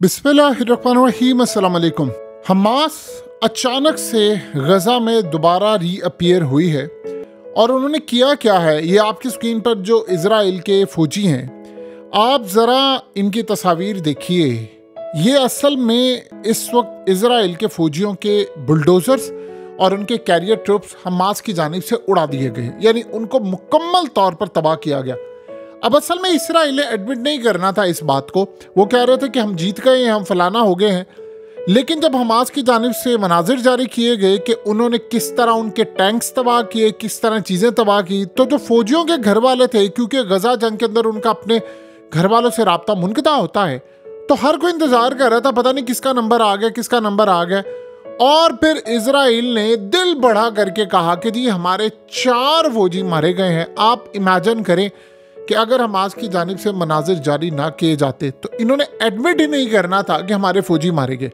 बिस्मिल्लाहिर्रहमानिर्रहीम, अस्सलाम वालेकुम। हमास अचानक से गज़ा में दोबारा रीअपियर हुई है और उन्होंने किया क्या है, ये आपकी स्क्रीन पर जो इज़राइल के फ़ौजी हैं, आप ज़रा इनकी तस्वीर देखिए। ये असल में इस वक्त इज़राइल के फ़ौजियों के बुलडोज़र्स और उनके कैरियर ट्रुप्स हमास की जानिब से उड़ा दिए गए, यानी उनको मुकम्मल तौर पर तबाह किया गया। अब असल में इसराइल ने एडमिट नहीं करना था इस बात को। वो कह रहे थे कि हम जीत गए हैं, हम फलाना हो गए हैं। लेकिन जब हमास की जानिब से मनाजिर जारी किए गए कि उन्होंने किस तरह उनके टैंक्स तबाह किए, किस तरह चीज़ें तबाह की, तो जो फौजियों के घर वाले थे, क्योंकि गजा जंग के अंदर उनका अपने घर वालों से राब्ता मुनक़ता होता है, तो हर कोई इंतज़ार कर रहा था पता नहीं किसका नंबर आ गया, किसका नंबर आ गया। और फिर इज़राइल ने दिल बढ़ा करके कहा कि जी हमारे 4 फौजी मारे गए हैं। आप इमेजिन करें कि अगर हमास की जानिब से मनाजिर जारी ना किए जाते तो इन्होंने एडमिट ही नहीं करना था कि हमारे फौजी मारे गए।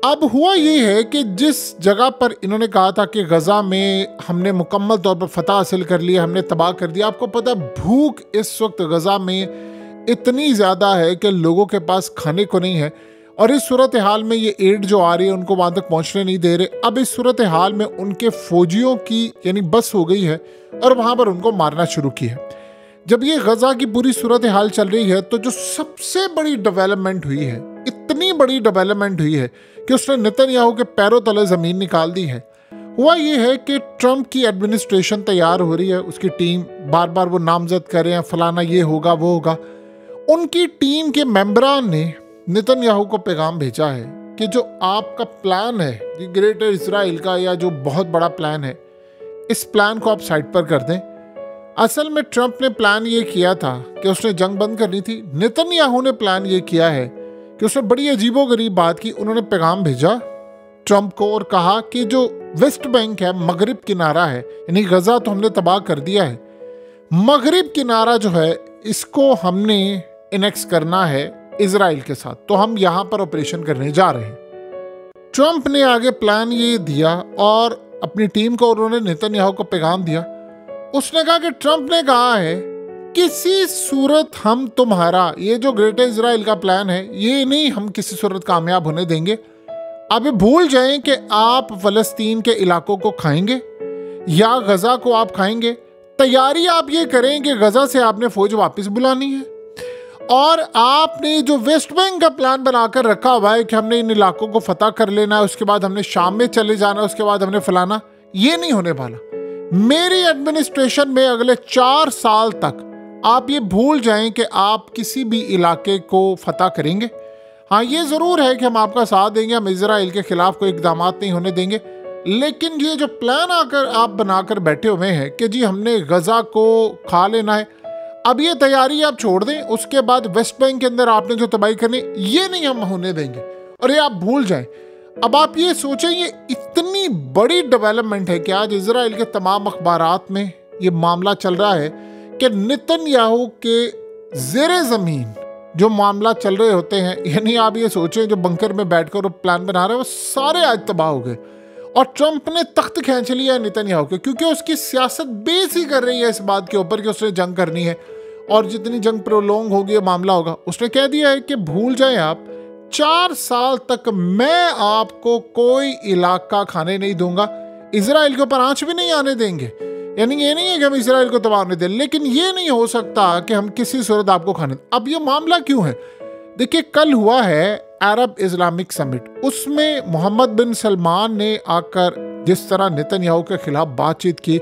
अब हुआ ये है कि जिस जगह पर इन्होंने कहा था कि गज़ा में हमने मुकम्मल तौर पर फतह हासिल कर लिया, हमने तबाह कर दिया, आपको पता है भूख इस वक्त गज़ा में इतनी ज़्यादा है कि लोगों के पास खाने को नहीं है। और इस सूरत हाल में ये एड जो आ रही है उनको वहाँ तक पहुँचने नहीं दे रहे। अब इस सूरत हाल में उनके फ़ौजियों की यानी बस हो गई है और वहाँ पर उनको मारना शुरू किया है। जब ये गज़ा की पूरी सूरत हाल चल रही है तो जो सबसे बड़ी डेवलपमेंट हुई है, इतनी बड़ी डेवलपमेंट हुई है कि उसने नेतन्याहू के पैरों तले ज़मीन निकाल दी है। हुआ ये है कि ट्रंप की एडमिनिस्ट्रेशन तैयार हो रही है, उसकी टीम बार बार वो नामजद कर रहे हैं, फलाना ये होगा वो होगा। उनकी टीम के मेंबरान ने नेतन्याहू को पैगाम भेजा है कि जो आपका प्लान है, ये ग्रेटर इजराइल का या जो बहुत बड़ा प्लान है, इस प्लान को आप साइड पर कर दें। असल में ट्रंप ने प्लान ये किया था कि उसने जंग बंद करनी थी। नेतन्याहू ने प्लान ये किया है कि उसने बड़ी अजीबोगरीब बात की। उन्होंने पैगाम भेजा ट्रंप को और कहा कि जो वेस्ट बैंक है, मगरिब किनारा है, यानी गज़ा तो हमने तबाह कर दिया है, मगरिब किनारा जो है इसको हमने इनेक्स करना है इजराइल के साथ, तो हम यहाँ पर ऑपरेशन करने जा रहे हैं। ट्रंप ने आगे प्लान ये दिया और अपनी टीम को उन्होंने नेतन्याहू को पैगाम दिया। उसने कहा कि ट्रंप ने कहा है किसी सूरत हम तुम्हारा ये जो ग्रेटर इजराइल का प्लान है ये नहीं हम किसी सूरत कामयाब होने देंगे। अब भूल जाएं कि आप फ़लस्तीन के इलाकों को खाएंगे या गज़ा को आप खाएंगे। तैयारी आप ये करें कि गज़ा से आपने फ़ौज वापस बुलानी है और आपने जो वेस्ट बैंक का प्लान बनाकर रखा हुआ है कि हमने इन इलाकों को फतह कर लेना है, उसके बाद हमने शाम में चले जाना है, उसके बाद हमने फलाना, ये नहीं होने वाला। मेरी एडमिनिस्ट्रेशन में अगले 4 साल तक आप ये भूल जाएं कि आप किसी भी इलाके को फतह करेंगे। हाँ, ये ज़रूर है कि हम आपका साथ देंगे, हम इजराइल के ख़िलाफ़ कोई इक़दाम नहीं होने देंगे। लेकिन ये जो प्लान आकर आप बनाकर बैठे हुए हैं कि जी हमने गज़ा को खा लेना है, अब ये तैयारी आप छोड़ दें। उसके बाद वेस्ट बैंक के अंदर आपने जो तबाही करनी, ये नहीं हम होने देंगे और ये आप भूल जाएं। अब आप ये सोचें, ये इतनी बड़ी डेवलपमेंट है कि आज इजराइल के तमाम अखबारात में ये मामला चल रहा है कि नेतन्याहू के ज़ेरे ज़मीन जो मामला चल रहे होते हैं, यानी आप ये सोचें जो बंकर में बैठकर वो प्लान बना रहे हैं वो सारे आज तबाह हो गए। और ट्रंप ने तख्त खींच लिया है नेतन्याहू के, क्योंकि उसकी सियासत बेस ही कर रही है इस बात के ऊपर कि उसने जंग करनी है और जितनी जंग प्रोलोंग होगी ये मामला होगा। उसने कह दिया है कि भूल जाएं आप, 4 साल तक मैं आपको कोई इलाका खाने नहीं दूंगा, इजराइल के ऊपर आंच भी नहीं आने देंगे। यानी ये नहीं है कि हम इजराइल को तबाह होने दें, लेकिन ये नहीं हो सकता कि हम किसी सूरत आपको खाने। अब ये मामला क्यों है, देखिए कल हुआ है अरब इस्लामिक समिट, उसमें मोहम्मद बिन सलमान ने आकर जिस तरह नेतन्याहू के खिलाफ बातचीत की,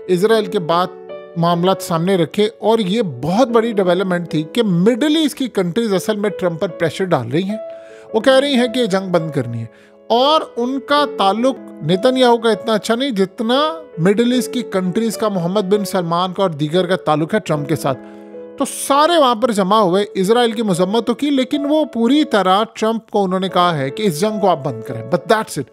इजराइल के बाद मामला सामने रखे, और ये बहुत बड़ी डेवलपमेंट थी कि मिडल ईस्ट की कंट्रीज असल में ट्रंप पर प्रेशर डाल रही हैं। वो कह रही हैं कि ये जंग बंद करनी है और उनका ताल्लुक नेतन्याहू का इतना अच्छा नहीं जितना मिडल ईस्ट की कंट्रीज का मोहम्मद बिन सलमान का और दीगर का ताल्लुक है ट्रंप के साथ। तो सारे वहाँ पर जमा हुए, इजराइल की मजम्मत तो की, लेकिन वो पूरी तरह ट्रंप को उन्होंने कहा है कि इस जंग को आप बंद करें, बट दैट्स इट।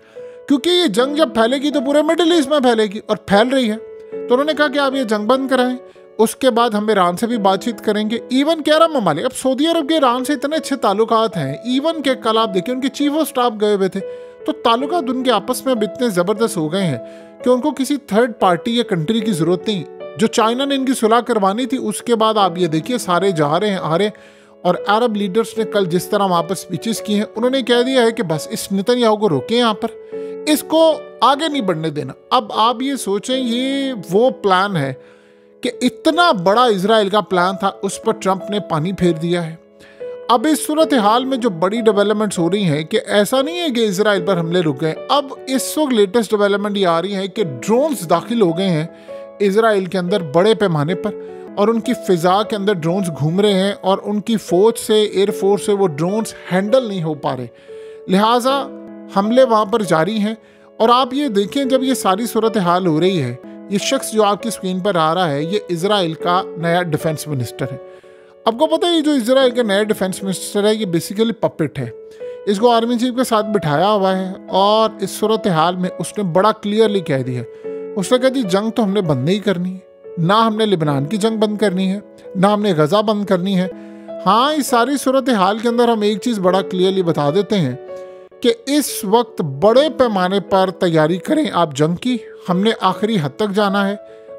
क्योंकि ये जंग जब फैलेगी तो पूरे मिडल ईस्ट में फैलेगी और फैल रही है। तो उन्होंने कहा कि आप ये जंग बंद कराएं, उसके बाद हम ईरान से भी बातचीत करेंगे। इवन 11 ममालिक, अब सऊदी अरब के ईरान से इतने अच्छे ताल्लुकात हैं, इवन के कल आप देखिए उनके चीफ ऑफ स्टाफ गए हुए थे, तो ताल्लुकात उनके आपस में अब इतने ज़बरदस्त हो गए हैं कि उनको किसी थर्ड पार्टी या कंट्री की ज़रूरत नहीं। जो चाइना ने इनकी सुलह करवानी थी, उसके बाद आप ये देखिए सारे जा रहे हैं आ रहे हैं और अरब लीडर्स ने कल जिस तरह वहाँ पर स्पीचेस की हैं, उन्होंने कह दिया है कि बस इस नेतन्याहू को रोकें, यहाँ पर इसको आगे नहीं बढ़ने देना। अब आप ये सोचें, ये वो प्लान है कि इतना बड़ा इजराइल का प्लान था, उस पर ट्रंप ने पानी फेर दिया है। अब इस सूरत हाल में जो बड़ी डेवलपमेंट्स हो रही हैं कि ऐसा नहीं है कि इजराइल पर हमले रुक गए। अब इस वक्त लेटेस्ट डेवलपमेंट ये आ रही है कि ड्रोन्स दाखिल हो गए हैं इजराइल के अंदर बड़े पैमाने पर, और उनकी फ़िज़ा के अंदर ड्रोन्स घूम रहे हैं और उनकी फ़ौज से, एयरफोर्स से वो ड्रोन्स हैंडल नहीं हो पा रहे, लिहाजा हमले वहाँ पर जारी हैं। और आप ये देखें, जब ये सारी सूरत हाल हो रही है, ये शख्स जो आपकी स्क्रीन पर आ रहा है, ये इजराइल का नया डिफेंस मिनिस्टर है। आपको पता है ये जो इजराइल का नया डिफेंस मिनिस्टर है, ये बेसिकली पपेट है। इसको आर्मी चीफ के साथ बिठाया हुआ है और इस सूरत हाल में उसने बड़ा क्लियरली कह दिया, उसने कहा जी जंग तो हमने बंद नहीं करनी है, ना हमने लिबनान की जंग बंद करनी है, ना हमने गजा बंद करनी है। हाँ, इस सारी सूरत हाल के अंदर हम एक चीज़ बड़ा क्लियरली बता देते हैं कि इस वक्त बड़े पैमाने पर तैयारी करें आप जंग की। हमने आखिरी हद तक जाना है,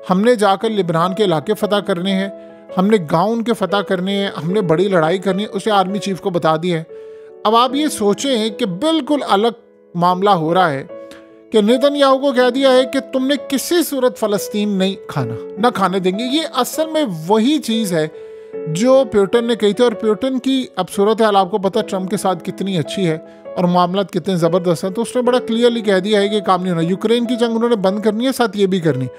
हमने जाकर लिबनान के इलाके फतह करने हैं, हमने गाँव उनके फतह करने हैं, हमने बड़ी लड़ाई करनी है, उसे आर्मी चीफ को बता दिया है। अब आप ये सोचें कि बिल्कुल अलग मामला हो रहा है कि नेतन्याहू को कह दिया है कि तुमने किसी सूरत फ़लस्तीन नहीं खाना, ना खाने देंगे। ये असल में वही चीज़ है जो प्यूटन ने कही थी। और प्यूटन की अब सूरत हाल आपको पता ट्रंप के साथ कितनी अच्छी है और मामला कितने ज़बरदस्त हैं, तो उसने बड़ा क्लियरली कह दिया है कि काम नहीं होना। यूक्रेन की जंग उन्होंने बंद करनी है, साथ ये भी करनी।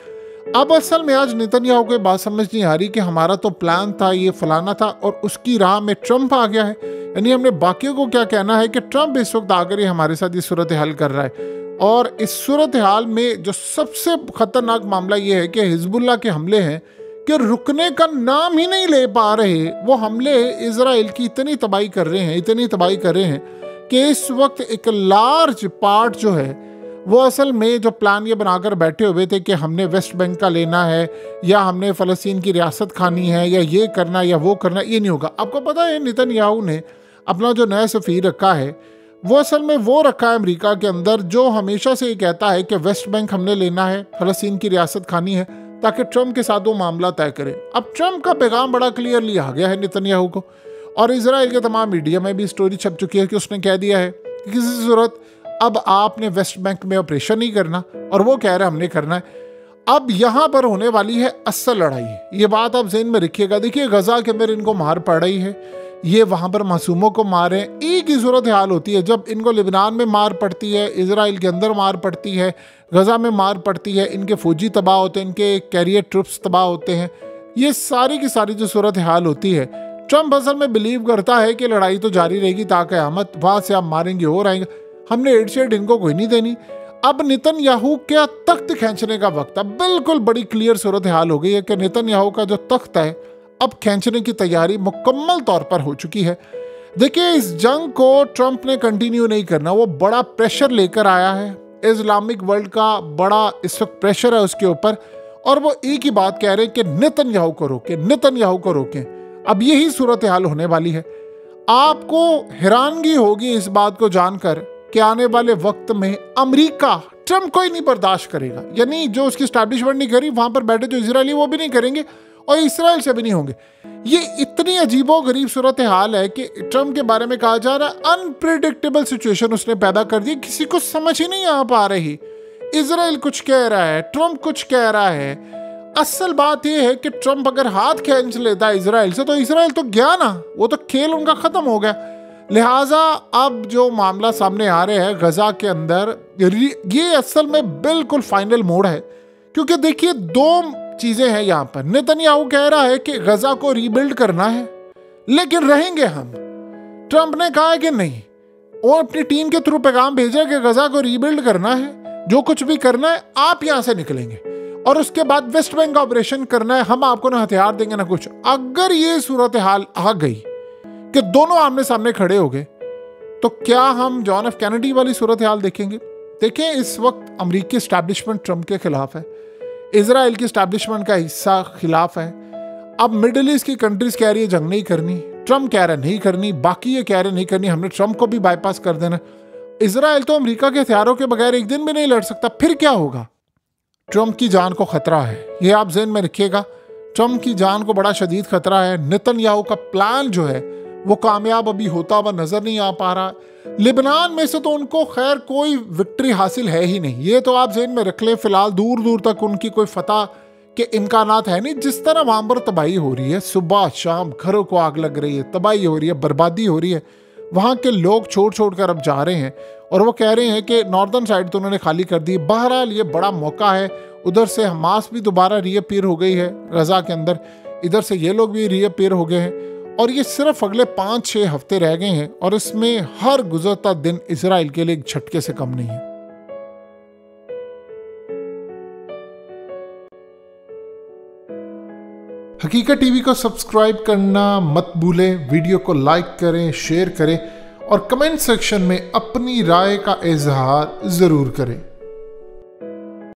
अब असल में आज नेतन्याहू को बात समझ नहीं आ रही कि हमारा तो प्लान था, ये फलाना था, और उसकी राह में ट्रंप आ गया है। यानी हमने बाकियों को क्या कहना है कि ट्रंप इस वक्त आकर ही हमारे साथ ये सूरत हाल कर रहा है। और इस सूरत हाल में जो सबसे ख़तरनाक मामला ये है कि हिजबुल्लाह के हमले हैं कि रुकने का नाम ही नहीं ले पा रहे। वो हमले इजराइल की इतनी तबाही कर रहे हैं, इतनी तबाही कर रहे हैं कि इस वक्त एक लार्ज पार्ट जो है वो असल में जो प्लान ये बनाकर बैठे हुए थे कि हमने वेस्ट बैंक का लेना है या हमने फ़लस्तीन की रियासत खानी है या ये करना या वो करना, ये नहीं होगा। आपको पता है नेतन्याहू ने अपना जो नया सफ़ीर रखा है वो असल में वो रखा है अमेरिका के अंदर, जो हमेशा से ये कहता है कि वेस्ट बैंक हमने लेना है, फ़लस्तीन की रियासत खानी है, ताकि ट्रंप के साथ वो मामला तय करे। अब ट्रंप का पैगाम बड़ा क्लियरली आ गया है नेतन्याहू को, और इजराइल के तमाम मीडिया में भी स्टोरी छप चुकी है कि उसने कह दिया है कि किसी सूरत अब आपने वेस्ट बैंक में ऑपरेशन नहीं करना, और वो कह रहा है हमने करना है। अब यहाँ पर होने वाली है असल लड़ाई, ये बात आप ज़हन में रखिएगा। देखिए गजा के अंदर इनको मार पड़ रही है, ये वहाँ पर मासूमों को मारे, एक ही सूरत हाल होती है जब इनको लिबनान में मार पड़ती है, इजराइल के अंदर मार पड़ती है, गजा में मार पड़ती है, इनके फौजी तबाह होते हैं, इनके कैरियर ट्रुप्स तबाह होते हैं। ये सारी की सारी जो सूरत हाल होती है, ट्रंप असल में बिलीव करता है कि लड़ाई तो जारी रहेगी ताक़यामत, वहाँ से आप मारेंगे और आएंगे, हमने एड शेड इनको कोई नहीं देनी। अब नेतन्याहू क्या तख्त खींचने का वक्त है। बिल्कुल बड़ी क्लियर सूरत हाल हो गई है कि नेतन्याहू का जो तख्त है अब खींचने की तैयारी मुकम्मल तौर पर हो चुकी है। देखिए इस जंग को ट्रंप ने कंटिन्यू नहीं करना, वो बड़ा प्रेशर लेकर आया है, इस्लामिक वर्ल्ड का बड़ा इस वक्त प्रेशर है उसके ऊपर, और वो एक ही बात कह रहे हैं कि नेतन्याहू को रोकें, नेतन्याहू को रोकें। अब यही सूरत हाल होने वाली है। आपको हैरानगी होगी इस बात को जानकर कि आने वाले वक्त में अमेरिका ट्रंप को ही नहीं बर्दाश्त करेगा। यानी जो उसकी स्टैब्लिशमेंट नहीं करी, वहां पर बैठे जो इजरायली वो भी नहीं करेंगे और इसराइल से भी नहीं होंगे। ये इतनी अजीबो गरीब सूरत हाल है कि ट्रंप के बारे में कहा जा रहा है अनप्रिडिक्टेबल सिचुएशन उसने पैदा कर दी, किसी को समझ ही नहीं आ पा रही। इजराइल कुछ कह रहा है, ट्रंप कुछ कह रहा है। असल बात यह है कि ट्रंप अगर हाथ खींच लेता है इजराइल से तो इजराइल तो गया ना, वो तो खेल उनका खत्म हो गया। लिहाजा अब जो मामला सामने आ रहे हैं गजा के अंदर, ये असल में बिल्कुल फाइनल मोड़ है। क्योंकि देखिए दो चीजें हैं यहाँ पर। नेतन्याहू कह रहा है कि गजा को रीबिल्ड करना है लेकिन रहेंगे हम। ट्रंप ने कहा है कि नहीं, वो अपनी टीम के थ्रू पैगाम भेजा कि गजा को रीबिल्ड करना है, जो कुछ भी करना है आप यहाँ से निकलेंगे और उसके बाद वेस्ट बैंक का ऑपरेशन करना है, हम आपको ना हथियार देंगे ना कुछ। अगर ये सूरत हाल आ गई कि दोनों आमने सामने खड़े हो गए तो क्या हम जॉन एफ कैनेडी वाली सूरत हाल देखेंगे? देखें इस वक्त अमेरिकी एस्टैब्लिशमेंट ट्रंप के खिलाफ है, इजराइल की एस्टैब्लिशमेंट का हिस्सा खिलाफ है। अब मिडिल ईस्ट की कंट्रीज कह रही है जंग नहीं करनी, ट्रंप कह रहा है नहीं करनी, बाकी ये कह रहे नहीं करनी, हमने ट्रंप को भी बाईपास कर देना। इजराइल तो अमेरिका के हथियारों के बगैर एक दिन भी नहीं लड़ सकता, फिर क्या होगा? ट्रंप की जान को खतरा है, ये आप ज़हन में रखिएगा। ट्रंप की जान को बड़ा शदीद खतरा है। नेतन्याहू का प्लान जो है वो कामयाब अभी होता हुआ नजर नहीं आ पा रहा। लेबनान में से तो उनको खैर कोई विक्ट्री हासिल है ही नहीं, ये तो आप ज़हन में रख लें। फिलहाल दूर दूर तक उनकी कोई फतह के इम्कानात है नहीं। जिस तरह वहाँ पर तबाही हो रही है, सुबह शाम घरों को आग लग रही है, तबाही हो रही है, बर्बादी हो रही है, वहाँ के लोग छोड़ कर अब जा रहे हैं और वो कह रहे हैं कि नॉर्दर्न साइड तो उन्होंने खाली कर दी। बहरहाल ये बड़ा मौका है। उधर से हमास भी दोबारा रीअपीयर हो गई है गजा के अंदर, इधर से ये लोग भी रीअपीयर हो गए हैं और ये सिर्फ अगले 5-6 हफ्ते रह गए हैं और इसमें हर गुजरता दिन इजराइल के लिए एक झटके से कम नहीं है। हकीकत टीवी को सब्सक्राइब करना मत भूलें, वीडियो को लाइक करें, शेयर करें और कमेंट सेक्शन में अपनी राय का इजहार जरूर करें।